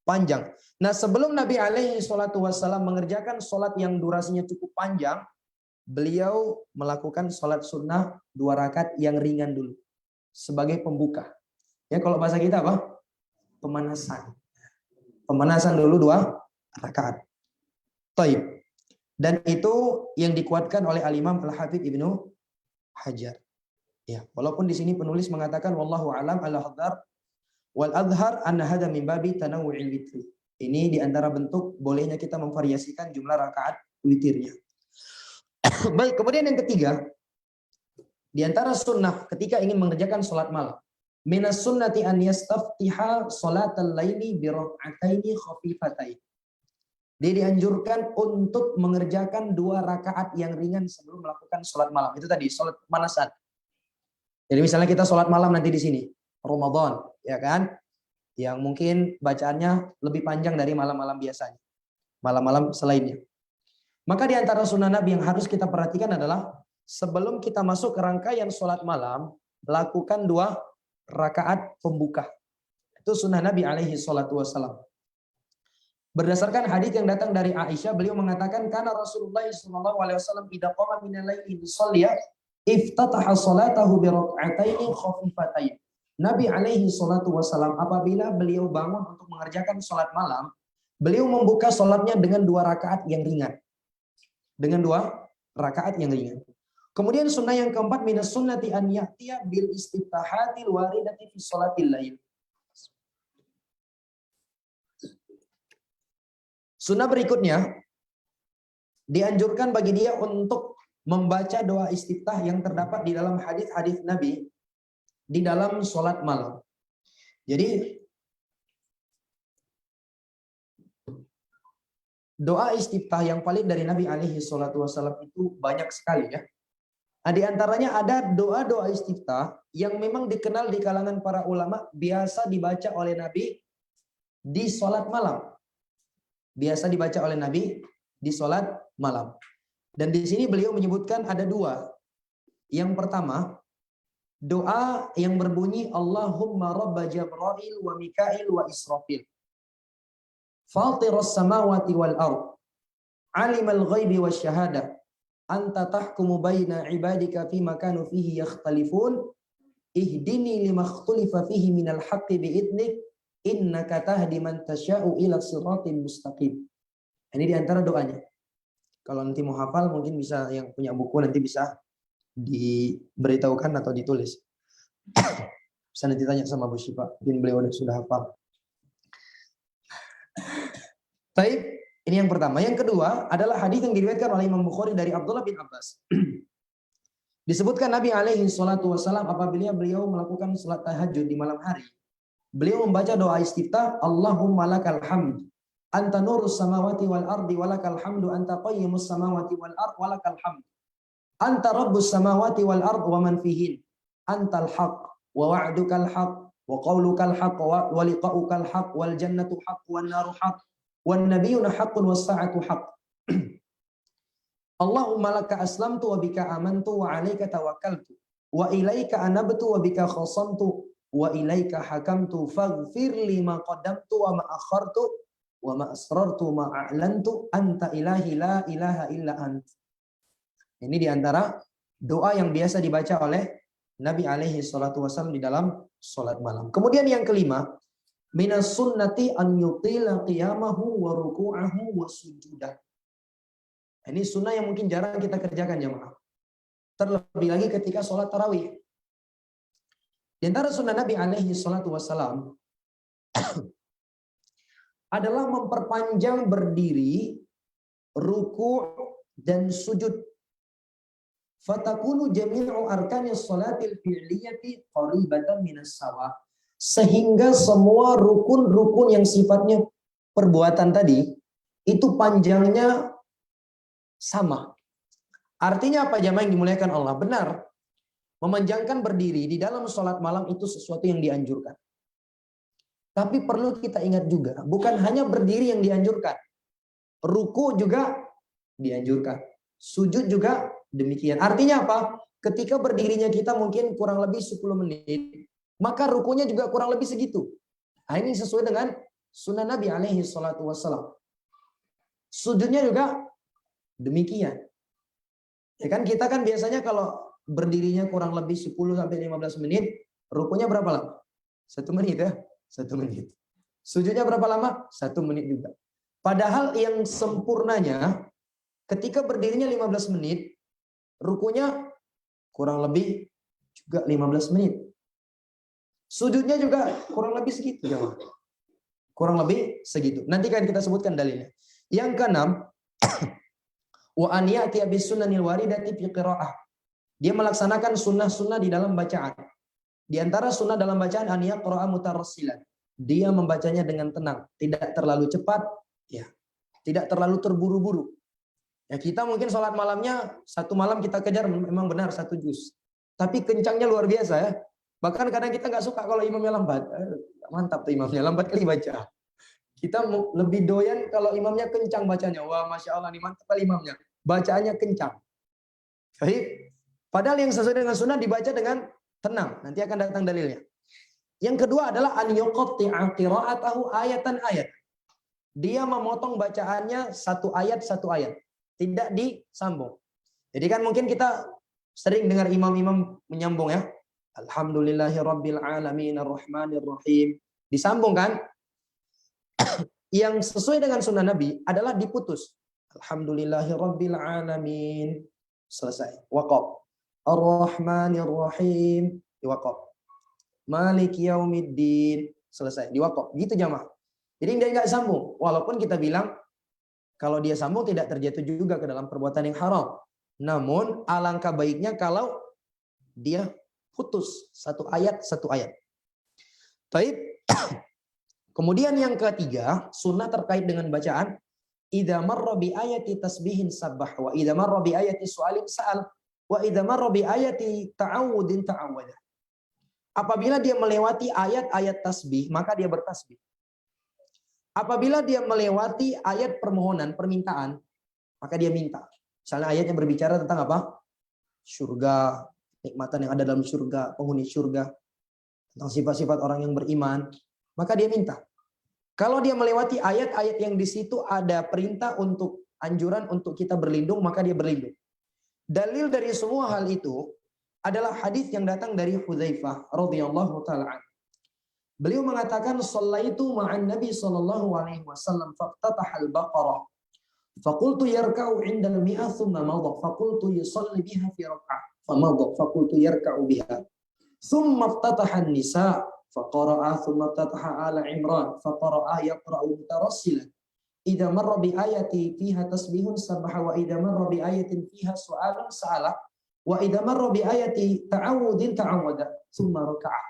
panjang. Nah, sebelum Nabi alaihi salatu wasallam mengerjakan sholat yang durasinya cukup panjang, beliau melakukan sholat sunnah 2 rakaat yang ringan dulu sebagai pembuka. Ya, kalau bahasa kita apa? Pemanasan. Pemanasan dulu 2 rakaat. Taib. Dan itu yang dikuatkan oleh Al-Imam Al-Hafidz Ibnu Hajar. Ya, walaupun di sini penulis mengatakan wallahu alam al-hadar wal adhar anna hada min babi tanawu'il witri. Ini di antara bentuk bolehnya kita memvariasikan jumlah rakaat witirnya. Baik, kemudian yang ketiga, di antara sunnah ketika ingin mengerjakan sholat malam, minas sunnati an yastaftiha sholatal laili bi raka'ataini khafifatain. Dia dianjurkan untuk mengerjakan 2 rakaat yang ringan sebelum melakukan sholat malam. Itu tadi sholat pemanasan. Jadi misalnya kita sholat malam nanti di sini, Ramadan, ya kan? Yang mungkin bacaannya lebih panjang dari malam-malam biasanya. Malam-malam selainnya. Maka di antara sunnah Nabi yang harus kita perhatikan adalah sebelum kita masuk ke rangkaian sholat malam, lakukan 2 rakaat pembuka. Itu sunnah Nabi alaihi salatu wassalam. Berdasarkan hadis yang datang dari Aisyah, beliau mengatakan karena Rasulullah sallallahu alaihi wasallam idza qama minal laili yusalli iftataha salatahu bi rak'ataini khafifatain. Nabi alaihi salatu wasallam apabila beliau bangun untuk mengerjakan salat malam, beliau membuka salatnya dengan 2 rakaat yang ringan. Dengan 2 rakaat yang ringan. Kemudian sunnah yang keempat minas sunnati an ya'tiya bil istitahatil waridati fi salatil lail. Sunnah berikutnya dianjurkan bagi dia untuk membaca doa istiftah yang terdapat di dalam hadis-hadis Nabi di dalam sholat malam. Jadi doa istiftah yang paling dari Nabi alaihi salatu wasallam itu banyak sekali ya. Nah, di antaranya ada doa-doa istiftah yang memang dikenal di kalangan para ulama biasa dibaca oleh Nabi di sholat malam. Biasa dibaca oleh Nabi di sholat malam. Dan di sini beliau menyebutkan ada 2. Yang pertama, doa yang berbunyi Allahumma rabba Jibril wa Mikail wa Israfil. Fatiras samawati wal ard. Alimal ghaibi wa syahadah. Anta tahkumu baina ibadika fima kanu fihi yakhtalifun. Ihdini lima ikhtulifa fihi minal haqqi bi'idnik. Innaka tahdi man tasya'u ila siratin mustaqim. Ini diantara doanya. Kalau nanti mau hafal mungkin bisa yang punya buku nanti bisa diberitahukan atau ditulis. Bisa nanti tanya sama Bu Syifa, mungkin beliau sudah hafal. Baik, ini yang pertama. Yang kedua adalah hadis yang diriwayatkan oleh Imam Bukhari dari Abdullah bin Abbas. Disebutkan Nabi alaihi salatu wasallam apabila beliau melakukan salat tahajud di malam hari, beliau membaca doa istiftah Allahumma lakal hamd anta nurus samawati wal ardi walakal hamdu anta qayyimus samawati wal ard walakal hamd anta rabbus samawati wal ard wa man fihin antal haq wa wa'dukal haq wa qawlukal haq wa liqa'ukal haq wal jannatu haq wan naru haq wan nabiyyuna haqqun was sa'atu haq. Allahumma laka aslamtu wa bika amantu wa 'alaika tawakkaltu wa ilaika anabtu wa bika khasamtu wa ilaika hakamtu faghfir li ma qaddamtu wa ma akhartu wa ma asrartu ma a'lantu anta ilahi la ilaha illa ant. Ini diantara doa yang biasa dibaca oleh Nabi alaihi salatu wasallam di dalam salat malam. Kemudian yang kelima, minas sunnati an yutila qiyamahu wa ruku'ahu wa sujudah. Ini sunnah yang mungkin jarang kita kerjakan jemaah. Terlebih lagi ketika salat tarawih. Di antara sunnah Nabi alaihi salatu wassalam adalah memperpanjang berdiri, ruku' dan sujud. Fatakunu jami'u arkanis salatil fi'liyati qaribatan minas sawa. Sehingga semua rukun-rukun yang sifatnya perbuatan tadi itu panjangnya sama. Artinya apa jamaah yang dimuliakan Allah? Benar. Memanjangkan berdiri di dalam sholat malam itu sesuatu yang dianjurkan. Tapi perlu kita ingat juga, bukan hanya berdiri yang dianjurkan. Ruku juga dianjurkan. Sujud juga demikian. Artinya apa? Ketika berdirinya kita mungkin kurang lebih 10 menit, maka rukunya juga kurang lebih segitu. Nah, ini sesuai dengan sunnah Nabi alaihi salatu wassalam. Sujudnya juga demikian. Ya kan kita kan biasanya kalau berdirinya kurang lebih 10 sampai 15 menit, rukunya berapa lama? 1 menit ya, 1 menit. Sujudnya berapa lama? 1 menit juga. Padahal yang sempurnanya ketika berdirinya 15 menit, rukunya kurang lebih juga 15 menit. Sujudnya juga kurang lebih segitu, jemaah. Kurang lebih segitu. Nanti kan kita sebutkan dalilnya. Yang keenam, wa an ya'ti bis sunanil waridati fi qiraah. Dia melaksanakan sunnah-sunnah di dalam bacaan. Di antara sunnah dalam bacaan an yaqra'a mutarassilan. Dia membacanya dengan tenang, tidak terlalu cepat, ya. Tidak terlalu terburu-buru. Ya kita mungkin sholat malamnya 1 malam kita kejar memang benar 1 juz. Tapi kencangnya luar biasa ya. Bahkan kadang kita nggak suka kalau imamnya lambat. Mantap tuh imamnya lambat kali baca. Kita lebih doyan kalau imamnya kencang bacanya. Wah, masya Allah nih mantap kali imamnya. Bacaannya kencang. Baik. Padahal yang sesuai dengan sunnah dibaca dengan tenang. Nanti akan datang dalilnya. Yang kedua adalah an yuqatti'a qira'atahu ayatan ayat. Dia memotong bacaannya satu ayat. Tidak disambung. Jadi kan mungkin kita sering dengar imam-imam menyambung ya. Alhamdulillahirabbil alamin arrahmanir rahim. Disambung kan? Yang sesuai dengan sunnah Nabi adalah diputus. Alhamdulillahirabbil alamin. Selesai. Waqaf. Ar-Rahmanir Rahim. Diwaqaf. Maliki yaumiddin. Selesai. Diwaqaf. Gitu jamaah. Jadi dia nggak sambung. Walaupun kita bilang kalau dia sambung tidak terjatuh juga ke dalam perbuatan yang haram. Namun alangkah baiknya kalau dia putus satu ayat. Taib. Kemudian yang ketiga, sunnah terkait dengan bacaan. Idza marra bi ayati tasbihin sabbah wa idza marra bi ayati su'alin sa'al wa idza marra bi ayati ta'awudin ta'awwada. Apabila dia melewati ayat-ayat tasbih, maka dia bertasbih. Apabila dia melewati ayat permohonan, permintaan, maka dia minta. Misalnya ayat yang berbicara tentang apa? Surga, nikmatan yang ada dalam surga, penghuni surga, tentang sifat-sifat orang yang beriman, maka dia minta. Kalau dia melewati ayat-ayat yang di situ ada perintah untuk anjuran untuk kita berlindung, maka dia berlindung. Dalil dari semua hal itu adalah hadis yang datang dari Hudzaifah radhiyallahu taala. Beliau mengatakan shallaitu ma'an Nabi sallallahu alaihi wasallam faqtataha al-Baqarah. Faqultu yarka'u 'inda al-mi'ah thumma madha faqultu yusalli biha fi rak'ah. Famadha faqultu yarka'u biha. Thumma iftataha an-nisa faqara'a thumma iftataha ala Imran faqara'a yaqra'u mutarassilan. Idza marra bi ayati fiha tasbihun sabbaha wa idza marra bi ayatin fiha su'alun sa'ala wa idza marra bi ayati ta'awudin ta'awwada thumma raka'a.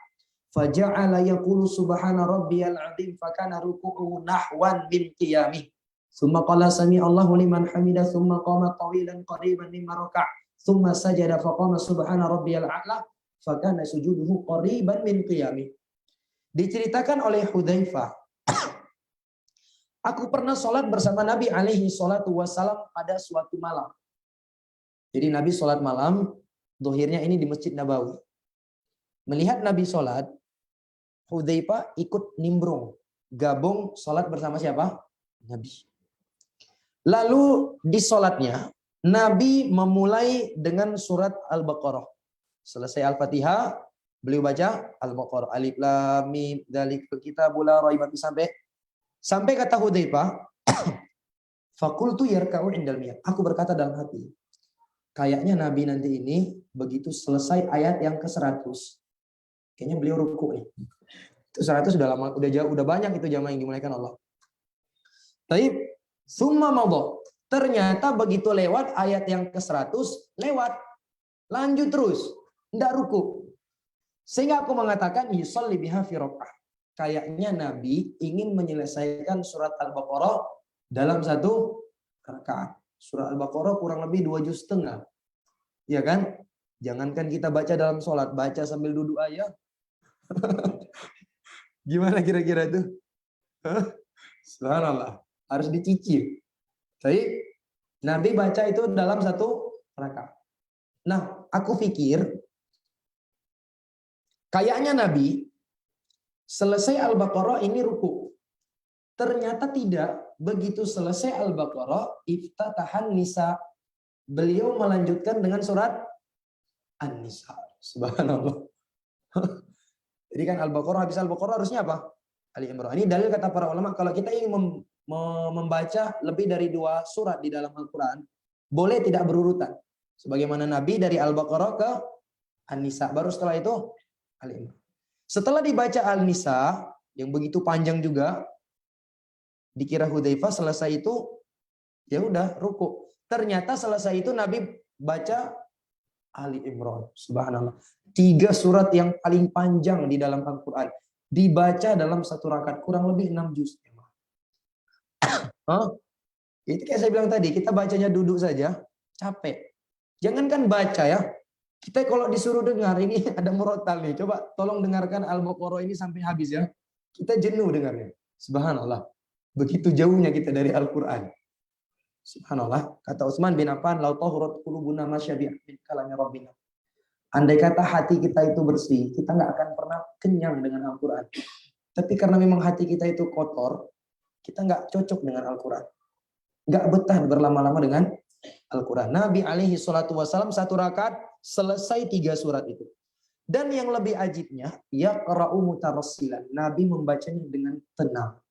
Faja'ala yaqulu subhana rabbiyal 'azim fakana ruku'uhu nahwan min qiyamih. Tsumma qala sami Allahu liman hamidah tsumma qama tawilan qariban mimma raka'. Tsumma sajada faqama subhana rabbiyal a'la fakana sujuduhu qariban min qiyamih. Diceritakan oleh Hudzaifah, aku pernah sholat bersama Nabi alaihi salatu wassalam pada suatu malam. Jadi Nabi sholat malam, zuhirnya ini di Masjid Nabawi. Melihat Nabi sholat, Hudzaifah ikut nimbrung, gabung sholat bersama siapa? Nabi. Lalu di sholatnya, Nabi memulai dengan surat Al-Baqarah. Selesai Al-Fatihah, beliau baca Al-Baqarah. Alif Lam Mim Dzalikal Kitabul La Raiba Fihi. Sampai kata Hudzaifah, Fakultu yarka'u indal mi'ah. Aku berkata dalam hati, kayaknya Nabi nanti ini begitu selesai ayat yang ke-100, kayaknya beliau ruku nih. Itu 100 sudah lama, udah jauh, udah banyak itu jamaah yang dimuliakan Allah. Taib, summa madha. Ternyata begitu lewat ayat yang ke-100, lewat. Lanjut terus, enggak ruku. Sehingga aku mengatakan yusalli biha fi rak'ah. Kayaknya Nabi ingin menyelesaikan surat Al-Baqarah dalam 1 rakaat. Surat Al-Baqarah kurang lebih 2 juz setengah. Ya kan? Jangankan kita baca dalam sholat, baca sambil duduk aja. Gimana kira-kira itu? Subhanallah. Harus dicicil. Jadi Nabi baca itu dalam 1 rakaat. Nah, aku pikir kayaknya Nabi selesai Al-Baqarah ini ruku. Ternyata tidak. Begitu selesai Al-Baqarah, iftatahan Nisa. Beliau melanjutkan dengan surat An-Nisa. Subhanallah. Jadi kan Al-Baqarah, habis Al-Baqarah harusnya apa? Ali Imran. Ini dalil kata para ulama, kalau kita ingin membaca lebih dari 2 surat di dalam Al-Quran, boleh tidak berurutan. Sebagaimana Nabi dari Al-Baqarah ke An-Nisa. Baru setelah itu Ali Imran. Setelah dibaca An-Nisa, yang begitu panjang juga, dikira Hudzaifah selesai itu, ya udah ruku. Ternyata selesai itu Nabi baca Ali Imran. Subhanallah. 3 surat yang paling panjang di dalam Al-Quran. Dibaca dalam 1 rakaat. Kurang lebih 6 juz. Itu kayak saya bilang tadi. Kita bacanya duduk saja. Capek. Jangankan baca ya. Kita kalau disuruh dengar. Ini ada murotal nih. Coba tolong dengarkan Al-Baqarah ini sampai habis ya. Kita jenuh dengarnya. Subhanallah. Begitu jauhnya kita dari Al-Quran. Subhanallah. Kata Utsman bin Affan. Lau tahurat qulubuna masyabi'ah min kalami rabbina. Andai kata hati kita itu bersih, kita nggak akan pernah kenyang dengan Al-Quran. Tapi karena memang hati kita itu kotor, kita nggak cocok dengan Al-Quran. Nggak betah berlama-lama dengan Al-Quran. Nabi alaihi salatu wassalam 1 rakaat selesai 3 surat itu. Dan yang lebih ajibnya, yaqra'u mutarassilan. Nabi membacanya dengan tenang.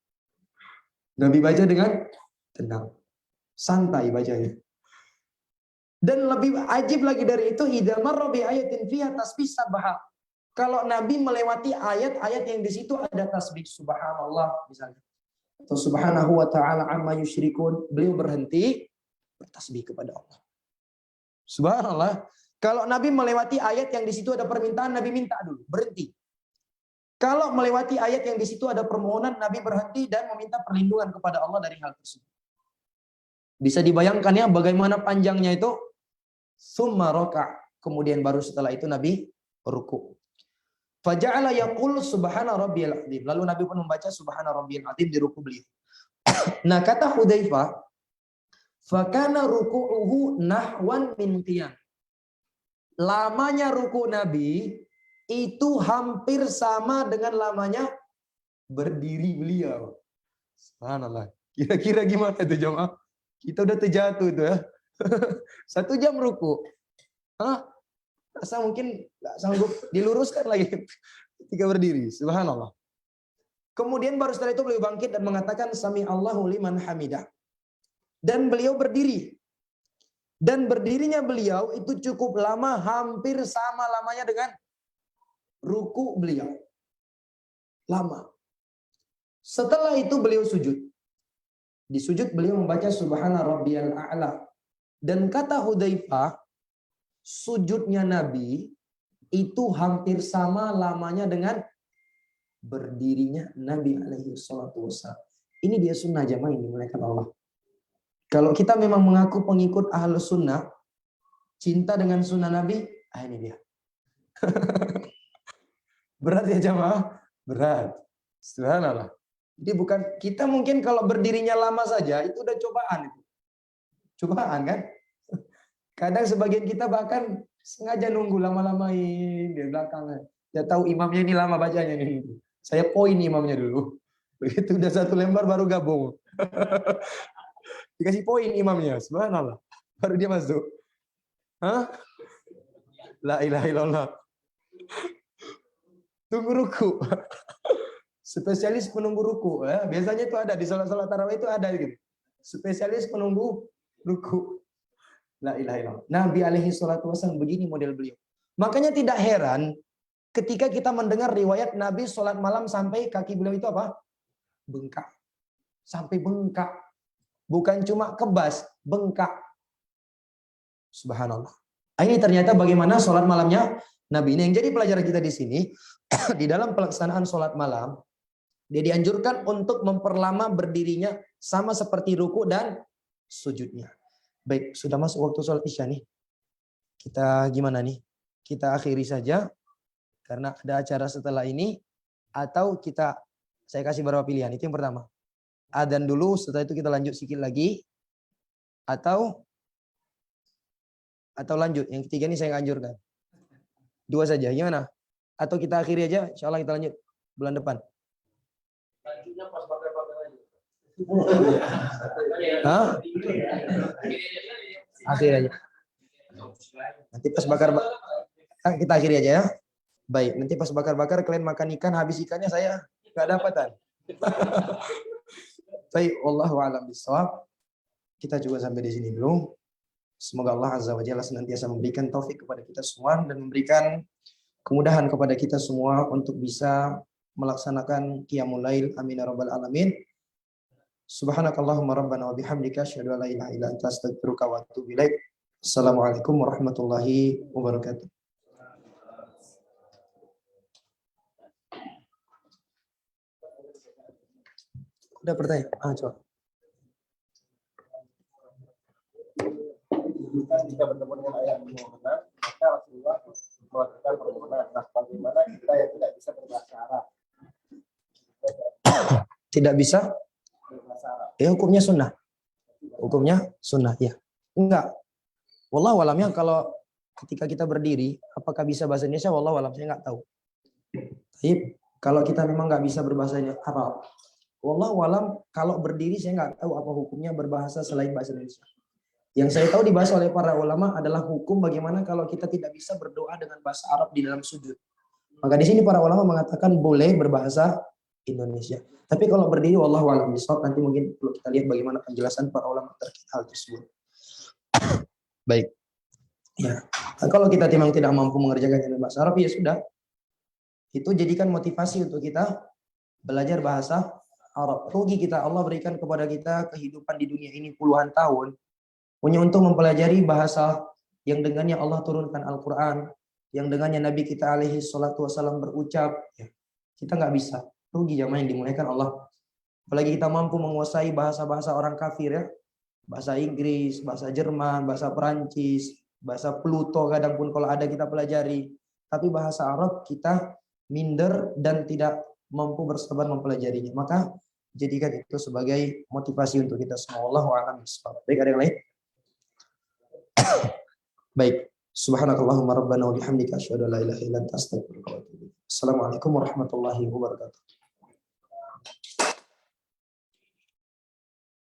Nabi baca dengan tenang. Santai bacanya. Dan lebih ajib lagi dari itu, idza marra bi ayatin fiha tasbih sabha. Kalau Nabi melewati ayat-ayat yang di situ ada tasbih subhanallah misalnya. Atau subhanahu wa ta'ala amma yusyrikun. Beliau berhenti bertasbih kepada Allah. Subhanallah. Kalau Nabi melewati ayat yang di situ ada permintaan, Nabi minta dulu, berhenti. Kalau melewati ayat yang di situ ada permohonan, Nabi berhenti dan meminta perlindungan kepada Allah dari hal tersebut. Bisa dibayangkan ya bagaimana panjangnya itu. Summa raka. Kemudian baru setelah itu Nabi ruku. Faja'ala yaqul subhana rabbiyal azim. Lalu Nabi pun membaca subhana rabbiyal azim di ruku beliau. Nah, kata Hudzaifah, fakana ruku'uhu nahwan min qiyam. Lamanya ruku Nabi itu hampir sama dengan lamanya berdiri beliau. Subhanallah. Kira-kira gimana itu jemaah? Kita udah terjatuh itu ya. 1 jam ruku. Rasa mungkin nggak sanggup diluruskan lagi ketika berdiri. Subhanallah. Kemudian baru setelah itu beliau bangkit dan mengatakan sami Allahu liman hamidah. Dan beliau berdiri. Dan berdirinya beliau itu cukup lama, hampir sama lamanya dengan ruku beliau. Lama. Setelah itu beliau sujud. Di sujud beliau membaca subhana rabbiyal a'la. Dan kata Hudzaifah, sujudnya Nabi itu hampir sama lamanya dengan berdirinya Nabi alaihi salatu wassalam. Ini dia sunnah jamaah ini dimuliakan Allah. Kalau kita memang mengaku pengikut ahlus sunnah, cinta dengan sunnah Nabi, ini dia. Berat ya jamaah? Berat. Subhanallah. Jadi bukan, kita mungkin kalau berdirinya lama saja, itu udah cobaan itu. Cobaan kan? Kadang sebagian kita bahkan sengaja nunggu lama-lamain di belakang. Ya tahu imamnya ini lama bacanya nih. Saya poin imamnya dulu. Begitu udah 1 lembar baru gabung. Dikasih poin imamnya. Subhanallah. Baru dia masuk. Hah? La ilaha illallah. Tunggu ruku. Spesialis penunggu ruku. Biasanya itu ada di salat-salat tarawih itu ada gitu. Spesialis penunggu ruku. La ilaha illallah. Nabi alaihi salatu wasallam begini model beliau. Makanya tidak heran ketika kita mendengar riwayat Nabi sholat malam sampai kaki beliau itu apa? Bengkak. Sampai bengkak. Bukan cuma kebas, bengkak. Subhanallah. Ini ternyata bagaimana sholat malamnya Nabi. Ini yang jadi pelajaran kita di sini. Di dalam pelaksanaan sholat malam, dia dianjurkan untuk memperlama berdirinya sama seperti ruku dan sujudnya. Baik, sudah masuk waktu sholat isya nih. Kita gimana nih? Kita akhiri saja karena ada acara setelah ini, atau saya kasih beberapa pilihan. Itu yang pertama. Adzan dulu, setelah itu kita lanjut sedikit lagi, atau lanjut. Yang ketiga ini saya anjurkan. 2 saja, gimana? Atau kita akhiri aja, insya Allah kita lanjut bulan depan. Lanjutnya pas pakai aja. Hah? Akhir aja. Nanti pas kita akhiri aja ya. Baik, nanti pas bakar-bakar kalian makan ikan, habis ikannya saya nggak dapatan. Baik, wallahu a'lam bishawab. Kita juga sampai di sini dulu. Semoga Allah Azza wa Jalla senantiasa memberikan taufik kepada kita semua dan memberikan kemudahan kepada kita semua untuk bisa melaksanakan qiyamul lail. Amin ya rabbal alamin. Subhanakallahumma rabbana wa bihamdika asyhadu an la ilaha illa anta astaghfiruka wa atubu ilaik. Assalamualaikum warahmatullahi wabarakatuh. Udah pertanyaan? Coba. Jika bertemu dengan ayah Muhammad, maka Rasulullah melakukan permohonan. Nah, bagaimana kita yang tidak bisa berbahasa Arab? Tidak bisa? Berbahasa Arab. Ya hukumnya sunnah. Hukumnya sunnah, ya. Enggak. Wallahu alamnya kalau ketika kita berdiri, apakah bisa bahasa Indonesia? Wallahu alam, saya nggak tahu. Tapi kalau kita memang nggak bisa berbahasa Arab, wallahu alam kalau berdiri saya nggak tahu apa hukumnya berbahasa selain bahasa Indonesia. Yang saya tahu dibahas oleh para ulama adalah hukum bagaimana kalau kita tidak bisa berdoa dengan bahasa Arab di dalam sujud. Maka di sini para ulama mengatakan boleh berbahasa Indonesia. Tapi kalau berdiri wallahu a'lam bishawab, nanti mungkin perlu kita lihat bagaimana penjelasan para ulama terkait hal tersebut. Baik. Ya. Nah, kalau kita memang tidak mampu mengerjakan dengan bahasa Arab, ya sudah. Itu jadikan motivasi untuk kita belajar bahasa Arab. Rugi kita, Allah berikan kepada kita kehidupan di dunia ini puluhan tahun punya untuk mempelajari bahasa yang dengannya Allah turunkan Al-Quran, yang dengannya Nabi kita alaihi salatu wasallam berucap, ya, kita nggak bisa. Rugi jamaah yang dimuliakan Allah. Apalagi kita mampu menguasai bahasa-bahasa orang kafir, ya, bahasa Inggris, bahasa Jerman, bahasa Perancis, bahasa Pluto kadang pun kalau ada kita pelajari. Tapi bahasa Arab kita minder dan tidak mampu bersabar mempelajarinya. Maka jadikan itu sebagai motivasi untuk kita semua. Wallahu a'lam bishawab. Baik, ada yang lain? Baik, subhanakallahumma rabbana wa bihamdika asyhadu an la ilaha illa anta astaghfiruka wa atubu ilaik. Assalamualaikum warahmatullahi wabarakatuh.